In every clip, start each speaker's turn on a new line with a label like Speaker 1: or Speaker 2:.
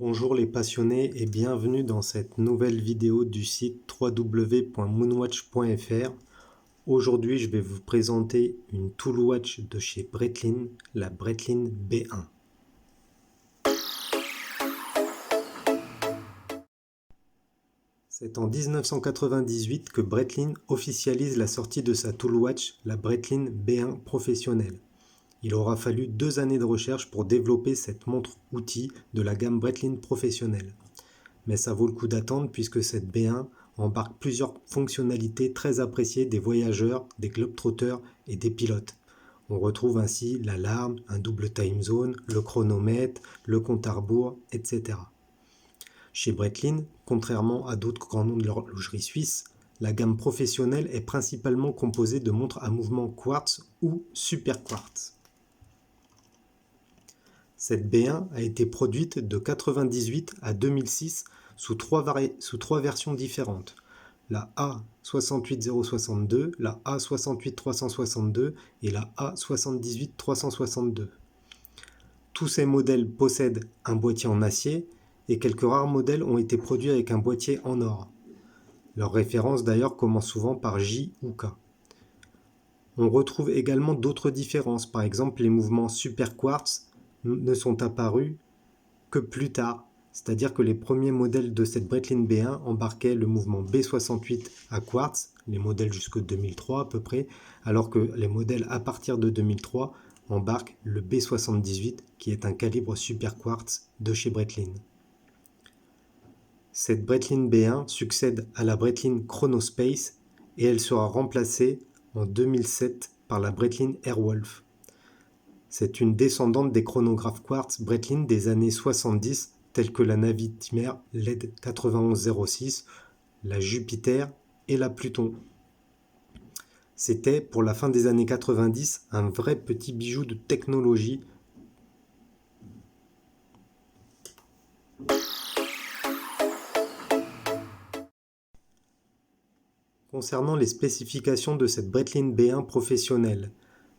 Speaker 1: Bonjour les passionnés et bienvenue dans cette nouvelle vidéo du site www.moonwatch.fr. Aujourd'hui, je vais vous présenter une tool watch de chez Breitling, la Breitling B1. C'est en 1998 que Breitling officialise la sortie de sa tool watch, la Breitling B1 professionnelle. Il aura fallu 2 années de recherche pour développer cette montre-outil de la gamme Breitling professionnelle. Mais ça vaut le coup d'attendre puisque cette B1 embarque plusieurs fonctionnalités très appréciées des voyageurs, des globetrotters et des pilotes. On retrouve ainsi l'alarme, un double time zone, le chronomètre, le compte à rebours, etc. Chez Breitling, contrairement à d'autres grands noms de l'horlogerie suisse, la gamme professionnelle est principalement composée de montres à mouvement quartz ou super quartz. Cette B1 a été produite de 1998 à 2006 sous trois versions différentes. La A68062, la A68362 et la A78362. Tous ces modèles possèdent un boîtier en acier et quelques rares modèles ont été produits avec un boîtier en or. Leurs références d'ailleurs commencent souvent par J ou K. On retrouve également d'autres différences, par exemple les mouvements super quartz ne sont apparus que plus tard, c'est-à-dire que les premiers modèles de cette Breitling B1 embarquaient le mouvement B68 à quartz, les modèles jusqu'en 2003 à peu près, alors que les modèles à partir de 2003 embarquent le B78 qui est un calibre super quartz de chez Breitling. Cette Breitling B1 succède à la Breitling Chronospace et elle sera remplacée en 2007 par la Breitling Airwolf. C'est une descendante des chronographes quartz Breitling des années 70 tels que la Navitimer LED 9106, la Jupiter et la Pluton. C'était pour la fin des années 90 un vrai petit bijou de technologie. Concernant les spécifications de cette Breitling B1 professionnelle,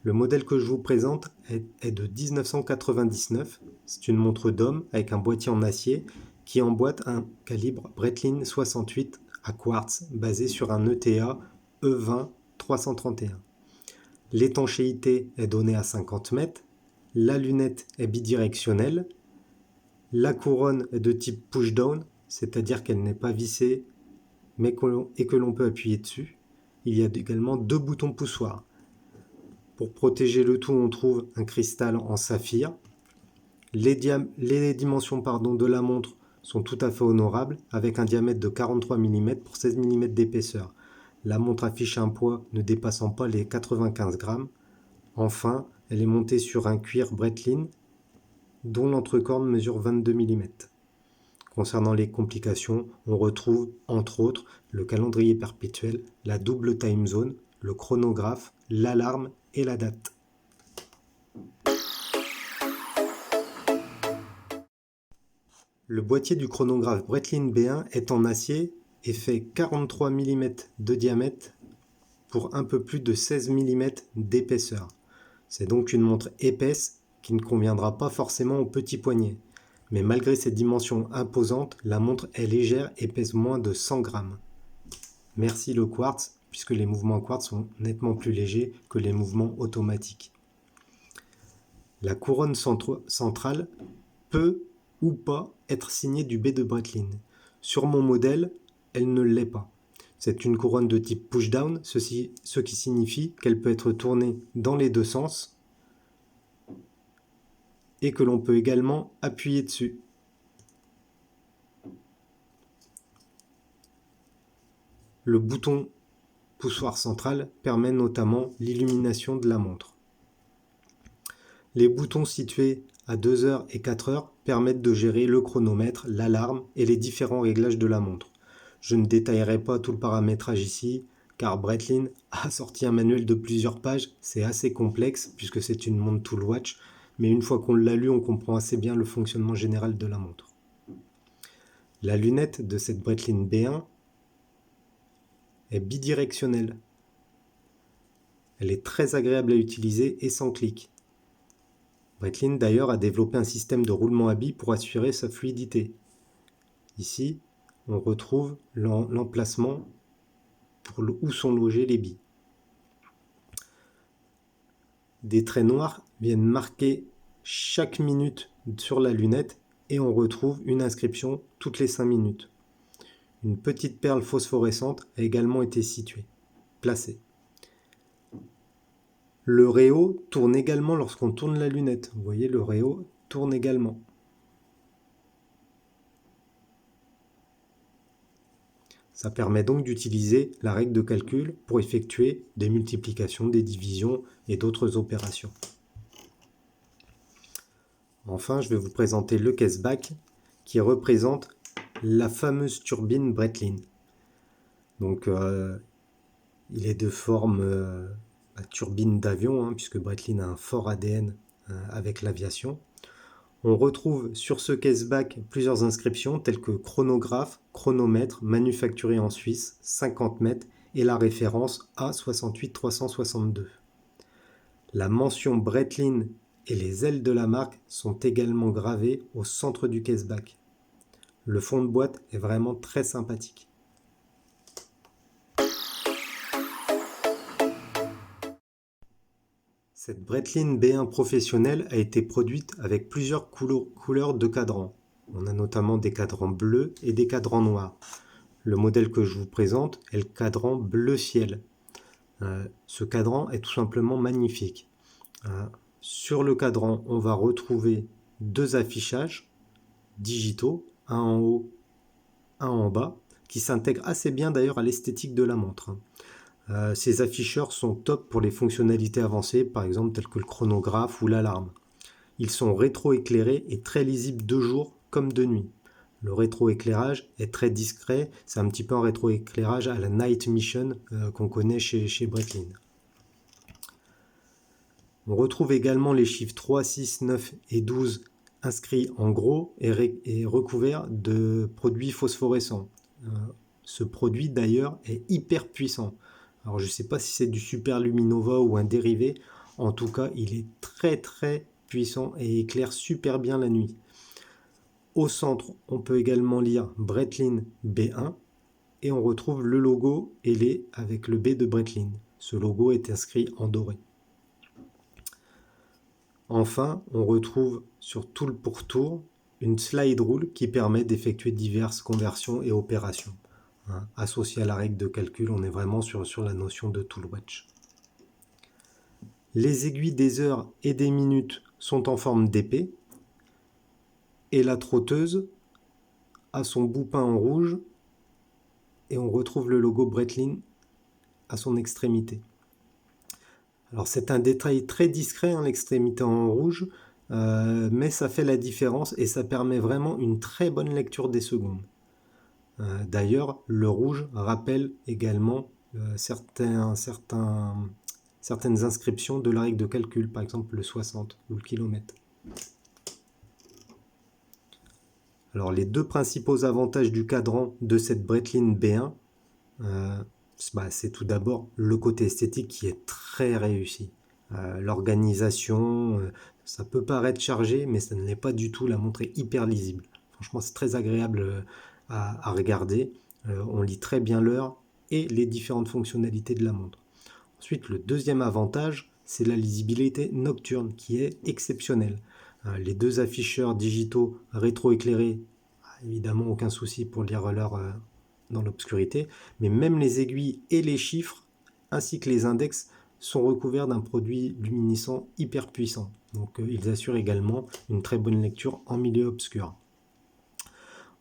Speaker 1: le modèle que je vous présente est de 1999. C'est une montre d'homme avec un boîtier en acier qui emboîte un calibre Breitling 68 à quartz basé sur un ETA E20 331. L'étanchéité est donnée à 50 mètres. La lunette est bidirectionnelle. La couronne est de type push-down, c'est-à-dire qu'elle n'est pas vissée et que l'on peut appuyer dessus. Il y a également 2 boutons poussoirs. Pour protéger le tout, on trouve un cristal en saphir. Les dimensions de la montre sont tout à fait honorables, avec un diamètre de 43 mm pour 16 mm d'épaisseur. La montre affiche un poids ne dépassant pas les 95 grammes. Enfin, elle est montée sur un cuir Breitling, dont l'entrecorne mesure 22 mm. Concernant les complications, on retrouve entre autres le calendrier perpétuel, la double time zone, le chronographe, l'alarme et la date. Le boîtier du chronographe Breitling B1 est en acier et fait 43 mm de diamètre pour un peu plus de 16 mm d'épaisseur. C'est donc une montre épaisse qui ne conviendra pas forcément aux petits poignets. Mais malgré ses dimensions imposantes, la montre est légère et pèse moins de 100 grammes. Merci le quartz, puisque les mouvements quartz sont nettement plus légers que les mouvements automatiques. La couronne centrale peut ou pas être signée du B de Breitling. Sur mon modèle, elle ne l'est pas. C'est une couronne de type push-down, ce qui signifie qu'elle peut être tournée dans les deux sens et que l'on peut également appuyer dessus. Le bouton poussoir central permet notamment l'illumination de la montre. Les boutons situés à 2h et 4h permettent de gérer le chronomètre, l'alarme et les différents réglages de la montre. Je ne détaillerai pas tout le paramétrage ici, car Breitling a sorti un manuel de plusieurs pages. C'est assez complexe puisque c'est une montre tool watch, mais une fois qu'on l'a lu, on comprend assez bien le fonctionnement général de la montre. La lunette de cette Breitling B1 est bidirectionnelle. Elle est très agréable à utiliser et sans clic. Breitling d'ailleurs a développé un système de roulement à billes pour assurer sa fluidité. Ici, on retrouve l'emplacement où sont logées les billes. Des traits noirs viennent marquer chaque minute sur la lunette et on retrouve une inscription toutes les 5 minutes. Une petite perle phosphorescente a également été placée. Le réo tourne également lorsqu'on tourne la lunette. Vous voyez, le réo tourne également. Ça permet donc d'utiliser la règle de calcul pour effectuer des multiplications, des divisions et d'autres opérations. Enfin, je vais vous présenter le caseback qui représente la fameuse turbine Breitling. Donc, il est de forme turbine d'avion, puisque Breitling a un fort ADN avec l'aviation. On retrouve sur ce caseback plusieurs inscriptions telles que chronographe, chronomètre, manufacturé en Suisse, 50 mètres et la référence A68362. La mention Breitling et les ailes de la marque sont également gravées au centre du caseback. Le fond de boîte est vraiment très sympathique. Cette Breitling B1 professionnelle a été produite avec plusieurs couleurs de cadrans. On a notamment des cadrans bleus et des cadrans noirs. Le modèle que je vous présente est le cadran bleu ciel. Ce cadran est tout simplement magnifique. Sur le cadran, on va retrouver deux affichages digitaux, un en haut, un en bas, qui s'intègrent assez bien d'ailleurs à l'esthétique de la montre. Ces afficheurs sont top pour les fonctionnalités avancées, par exemple telles que le chronographe ou l'alarme. Ils sont rétroéclairés et très lisibles de jour comme de nuit. Le rétroéclairage est très discret, c'est un petit peu un rétroéclairage à la Night Mission qu'on connaît chez Breitling. On retrouve également les chiffres 3, 6, 9 et 12 inscrits en gros et recouverts de produits phosphorescents. Ce produit d'ailleurs est hyper puissant. Alors je ne sais pas si c'est du superluminova ou un dérivé, en tout cas il est très très puissant et éclaire super bien la nuit. Au centre, on peut également lire Breitling B1 et on retrouve le logo ailé avec le B de Breitling. Ce logo est inscrit en doré. Enfin, on retrouve sur tout le pourtour une slide rule qui permet d'effectuer diverses conversions et opérations. Associé à la règle de calcul, on est vraiment sur la notion de tool watch. Les aiguilles des heures et des minutes sont en forme d'épée et la trotteuse a son bout peint en rouge et on retrouve le logo Breitling à son extrémité. Alors c'est un détail très discret, l'extrémité en rouge, mais ça fait la différence et ça permet vraiment une très bonne lecture des secondes. D'ailleurs, le rouge rappelle également certaines inscriptions de la règle de calcul, par exemple le 60 ou le kilomètre. Alors les deux principaux avantages du cadran de cette Breitling B1, c'est tout d'abord le côté esthétique qui est très réussi. L'organisation, ça peut paraître chargé, mais ça ne l'est pas du tout. La montre est hyper lisible. Franchement, c'est très agréable à regarder. On lit très bien l'heure et les différentes fonctionnalités de la montre. Ensuite, le deuxième avantage, c'est la lisibilité nocturne qui est exceptionnelle. Les deux afficheurs digitaux rétroéclairés, évidemment aucun souci pour lire l'heure dans l'obscurité, mais même les aiguilles et les chiffres ainsi que les index sont recouverts d'un produit luminescent hyper puissant. Donc ils assurent également une très bonne lecture en milieu obscur.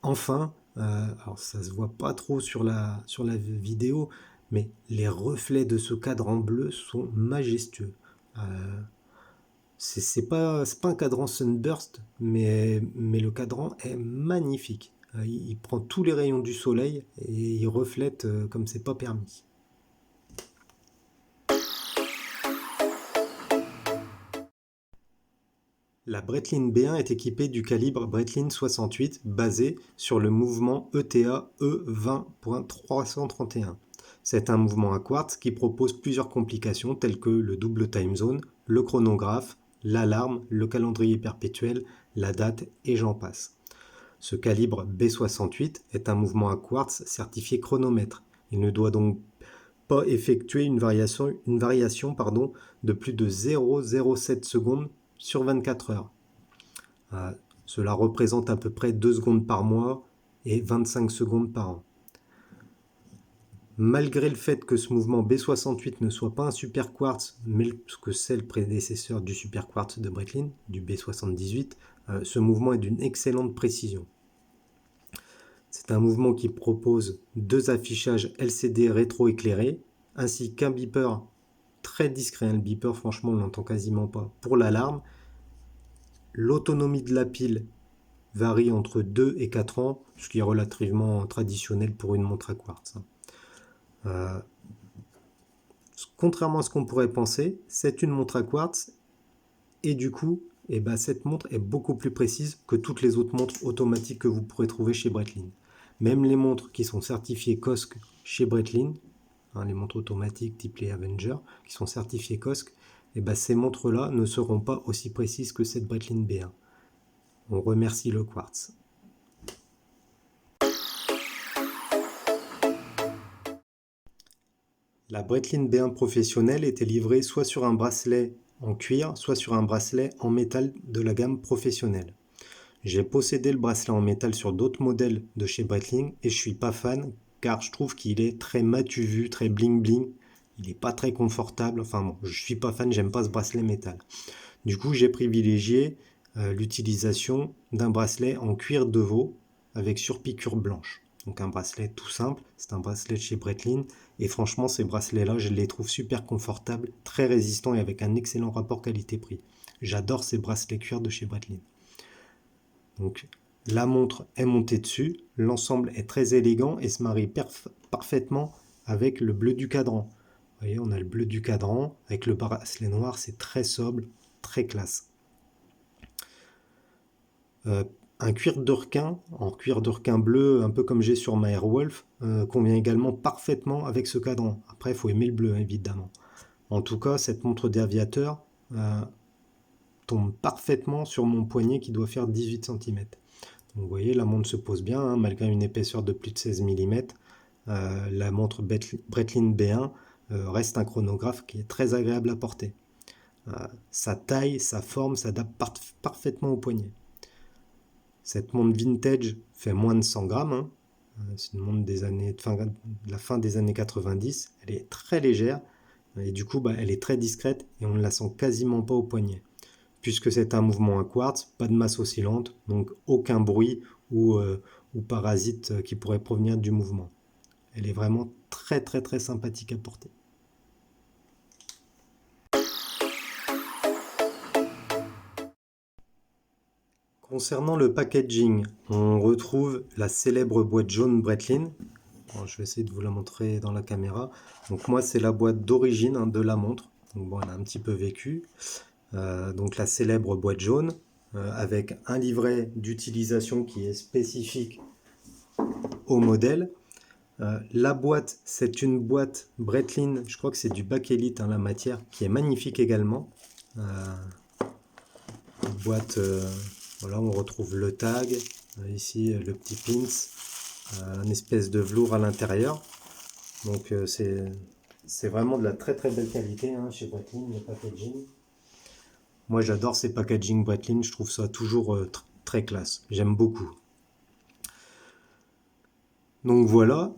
Speaker 1: Enfin, alors ça se voit pas trop sur la vidéo, mais les reflets de ce cadran bleu sont majestueux. C'est pas un cadran Sunburst, mais le cadran est magnifique. Il prend tous les rayons du soleil et il reflète comme c'est pas permis. La Breitling B1 est équipée du calibre Breitling 68 basé sur le mouvement ETA E20.331. C'est un mouvement à quartz qui propose plusieurs complications telles que le double time zone, le chronographe, l'alarme, le calendrier perpétuel, la date et j'en passe. Ce calibre B68 est un mouvement à quartz certifié chronomètre. Il ne doit donc pas effectuer une variation de plus de 0,07 secondes sur 24 heures. Cela représente à peu près 2 secondes par mois et 25 secondes par an. Malgré le fait que ce mouvement B68 ne soit pas un super quartz, mais que c'est le prédécesseur du super quartz de Breitling, du B78, ce mouvement est d'une excellente précision. C'est un mouvement qui propose 2 affichages LCD rétroéclairés, ainsi qu'un beeper très discret. Le beeper, franchement, on l'entend quasiment pas. Pour l'alarme, l'autonomie de la pile varie entre 2 et 4 ans, ce qui est relativement traditionnel pour une montre à quartz. Contrairement à ce qu'on pourrait penser, c'est une montre à quartz et du coup, cette montre est beaucoup plus précise que toutes les autres montres automatiques que vous pourrez trouver chez Breitling. Même les montres qui sont certifiées COSC chez Breitling, les montres automatiques type les Avenger, qui sont certifiées COSC, ces montres-là ne seront pas aussi précises que cette Breitling B1. On remercie le quartz. La Breitling B1 professionnelle était livrée soit sur un bracelet en cuir, soit sur un bracelet en métal de la gamme professionnelle. J'ai possédé le bracelet en métal sur d'autres modèles de chez Breitling et je suis pas fan car je trouve qu'il est très matu vu, très bling bling. Il n'est pas très confortable. Enfin bon, je suis pas fan, j'aime pas ce bracelet métal. Du coup, j'ai privilégié l'utilisation d'un bracelet en cuir de veau avec surpiqûre blanche. Donc un bracelet tout simple, c'est un bracelet de chez Breitling et franchement ces bracelets-là, je les trouve super confortables, très résistants et avec un excellent rapport qualité-prix. J'adore ces bracelets cuir de chez Breitling. Donc la montre est montée dessus, l'ensemble est très élégant et se marie parfaitement avec le bleu du cadran. Vous voyez, on a le bleu du cadran avec le bracelet noir, c'est très sobre, très classe. Un cuir de requin, en cuir de requin bleu, un peu comme j'ai sur ma Airwolf, convient également parfaitement avec ce cadran. Après, il faut aimer le bleu, évidemment. En tout cas, cette montre d'aviateur tombe parfaitement sur mon poignet qui doit faire 18 cm. Donc, vous voyez, la montre se pose bien, malgré une épaisseur de plus de 16 mm. La montre Breitling B1 reste un chronographe qui est très agréable à porter. Sa taille, sa forme s'adapte parfaitement au poignet. Cette montre vintage fait moins de 100 grammes. C'est une montre de la fin des années 90. Elle est très légère et du coup, elle est très discrète et on ne la sent quasiment pas au poignet. Puisque c'est un mouvement à quartz, pas de masse oscillante, donc aucun bruit ou parasite qui pourrait provenir du mouvement. Elle est vraiment très très très sympathique à porter. Concernant le packaging, on retrouve la célèbre boîte jaune Breitling. Bon, je vais essayer de vous la montrer dans la caméra. Donc moi c'est la boîte d'origine de la montre. Donc bon, elle a un petit peu vécu. Donc la célèbre boîte jaune avec un livret d'utilisation qui est spécifique au modèle. La boîte, c'est une boîte Breitling, je crois que c'est du bakélite la matière, qui est magnifique également. Boîte, voilà, on retrouve le tag, ici le petit pins, une espèce de velours à l'intérieur. Donc c'est vraiment de la très très belle qualité chez Breitling, le packaging. Moi j'adore ces packaging Breitling, je trouve ça toujours très classe, j'aime beaucoup. Donc voilà,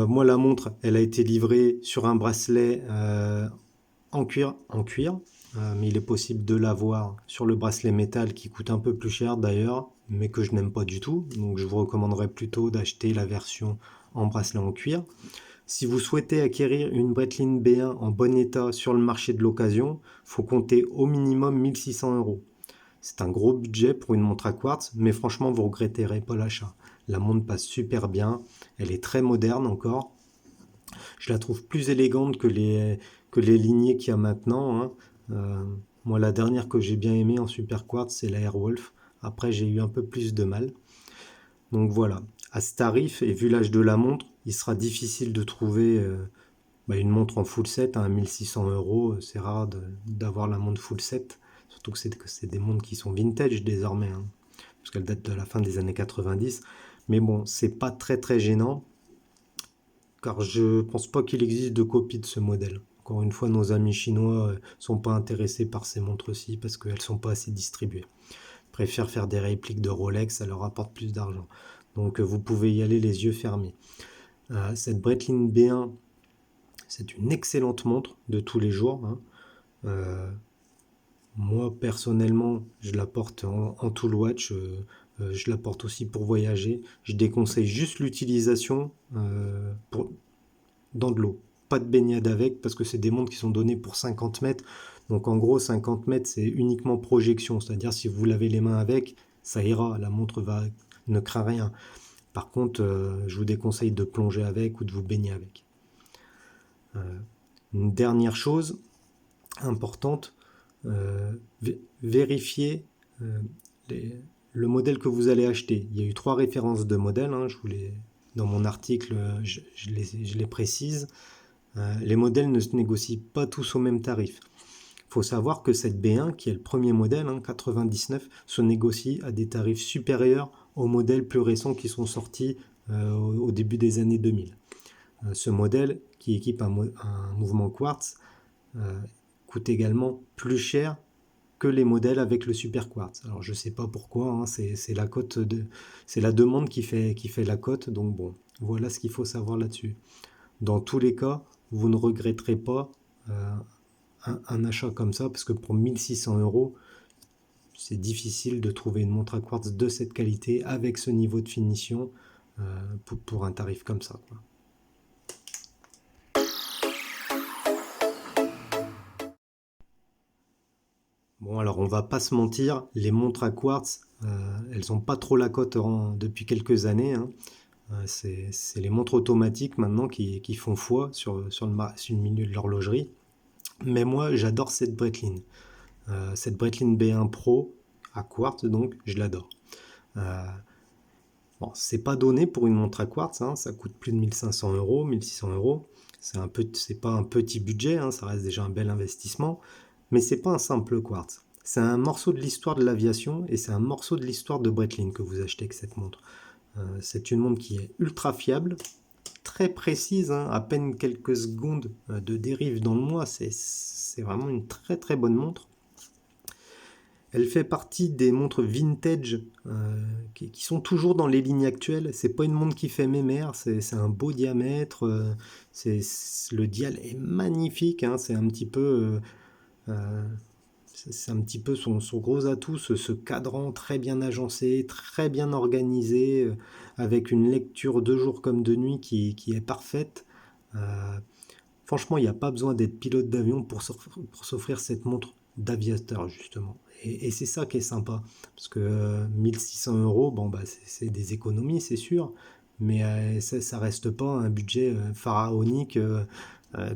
Speaker 1: moi la montre, elle a été livrée sur un bracelet en cuir, mais il est possible de l'avoir sur le bracelet métal qui coûte un peu plus cher d'ailleurs, mais que je n'aime pas du tout. Donc je vous recommanderais plutôt d'acheter la version en bracelet en cuir. Si vous souhaitez acquérir une Breitling B1 en bon état sur le marché de l'occasion, il faut compter au minimum 1600 €. C'est un gros budget pour une montre à quartz, mais franchement vous ne regretterez pas l'achat. La montre passe super bien, elle est très moderne encore. Je la trouve plus élégante que les lignées qu'il y a maintenant. Moi la dernière que j'ai bien aimée en super quartz c'est la Airwolf. Après j'ai eu un peu plus de mal. Donc voilà, à ce tarif et vu l'âge de la montre, il sera difficile de trouver une montre en full set à 1600 €. C'est rare d'avoir la montre full set, surtout que c'est des montres qui sont vintage désormais, hein, parce qu'elles datent de la fin des années 90. Mais bon, c'est pas très très gênant, car je pense pas qu'il existe de copie de ce modèle. Encore une fois, nos amis chinois sont pas intéressés par ces montres-ci parce qu'elles sont pas assez distribuées. Ils préfèrent faire des répliques de Rolex, ça leur apporte plus d'argent. Donc vous pouvez y aller les yeux fermés. Cette Breitling B1, c'est une excellente montre de tous les jours, hein. Moi personnellement, je la porte en tool watch, je la porte aussi pour voyager. Je déconseille juste l'utilisation dans de l'eau. Pas de baignade avec parce que c'est des montres qui sont données pour 50 mètres. Donc en gros 50 mètres c'est uniquement projection, c'est-à-dire si vous lavez les mains avec, ça ira, la montre ne craint rien. Par contre, je vous déconseille de plonger avec ou de vous baigner avec. Une dernière chose importante, vérifiez le modèle que vous allez acheter. Il y a eu 3 références de modèles, hein, dans mon article, je les précise. Les modèles ne se négocient pas tous au même tarif. Il faut savoir que cette B1, qui est le premier modèle, 99, se négocie à des tarifs supérieurs aux modèles plus récents qui sont sortis au début des années 2000. Ce modèle, qui équipe un mouvement quartz, coûte également plus cher que les modèles avec le super quartz. Alors je sais pas pourquoi, c'est la demande qui fait la cote, donc bon, voilà ce qu'il faut savoir là-dessus. Dans tous les cas, vous ne regretterez pas un achat comme ça, parce que pour 1600 €, c'est difficile de trouver une montre à quartz de cette qualité, avec ce niveau de finition, pour un tarif comme ça, quoi. Bon, alors on va pas se mentir, les montres à quartz, elles ont pas trop la cote depuis quelques années, hein. C'est les montres automatiques maintenant qui font foi sur le milieu de l'horlogerie. Mais moi, j'adore cette Breitling. Cette Breitling B1 Pro à quartz, donc, je l'adore. Bon, c'est pas donné pour une montre à quartz, hein, ça coûte plus de 1500 €, 1600 €. C'est pas un petit budget, hein, ça reste déjà un bel investissement. Mais c'est pas un simple quartz. C'est un morceau de l'histoire de l'aviation et c'est un morceau de l'histoire de Breitling que vous achetez avec cette montre. C'est une montre qui est ultra fiable, très précise, hein, à peine quelques secondes de dérive dans le mois. C'est vraiment une très très bonne montre. Elle fait partie des montres vintage qui sont toujours dans les lignes actuelles. C'est pas une montre qui fait mémère, c'est un beau diamètre. Le dial est magnifique, hein, c'est un petit peu son gros atout, ce cadran très bien agencé, très bien organisé, avec une lecture de jour comme de nuit qui est parfaite. Franchement, il n'y a pas besoin d'être pilote d'avion pour s'offrir cette montre d'aviateur, justement. Et c'est ça qui est sympa, parce que 1600 €, bon, bah, c'est des économies, c'est sûr, mais ça reste pas un budget pharaonique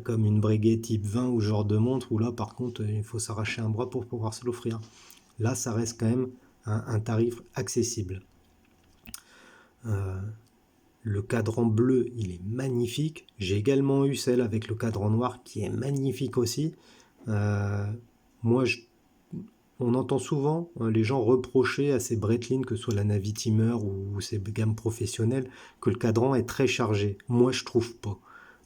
Speaker 1: comme une Breguet type 20 ou genre de montre, où là, par contre, il faut s'arracher un bras pour pouvoir se l'offrir. Là, ça reste quand même un tarif accessible. Le cadran bleu, il est magnifique. J'ai également eu celle avec le cadran noir qui est magnifique aussi. Moi, on entend souvent les gens reprocher à ces Breitling, que ce soit la Navitimer ou ces gammes professionnelles, que le cadran est très chargé. Moi, je trouve pas.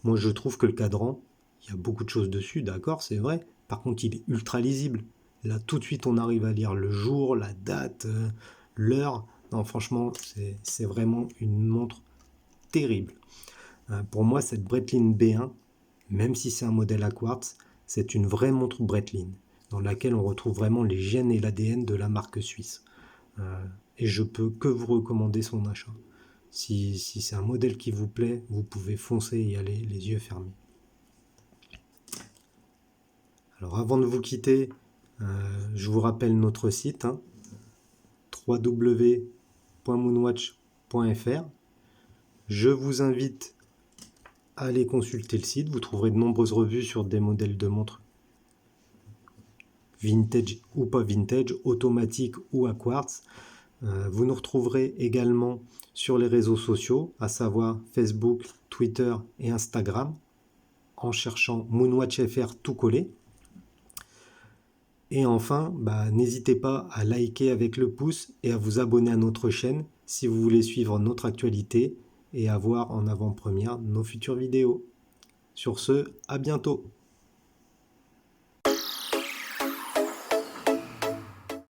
Speaker 1: Moi, je trouve que le cadran, il y a beaucoup de choses dessus, d'accord, c'est vrai. Par contre, il est ultra lisible. Là, tout de suite, on arrive à lire le jour, la date, l'heure. Non, franchement, c'est vraiment une montre terrible. Pour moi, cette Breitling B1, même si c'est un modèle à quartz, c'est une vraie montre Breitling, dans laquelle on retrouve vraiment les gènes et l'ADN de la marque suisse. Et je peux que vous recommander son achat. Si c'est un modèle qui vous plaît, vous pouvez foncer et y aller les yeux fermés. Alors avant de vous quitter, je vous rappelle notre site, www.moonwatch.fr. Je vous invite à aller consulter le site, vous trouverez de nombreuses revues sur des modèles de montres vintage ou pas vintage, automatique ou à quartz. Vous nous retrouverez également sur les réseaux sociaux, à savoir Facebook, Twitter et Instagram, en cherchant Moonwatch FR tout collé. Et enfin, n'hésitez pas à liker avec le pouce et à vous abonner à notre chaîne si vous voulez suivre notre actualité et avoir en avant-première nos futures vidéos. Sur ce, à bientôt!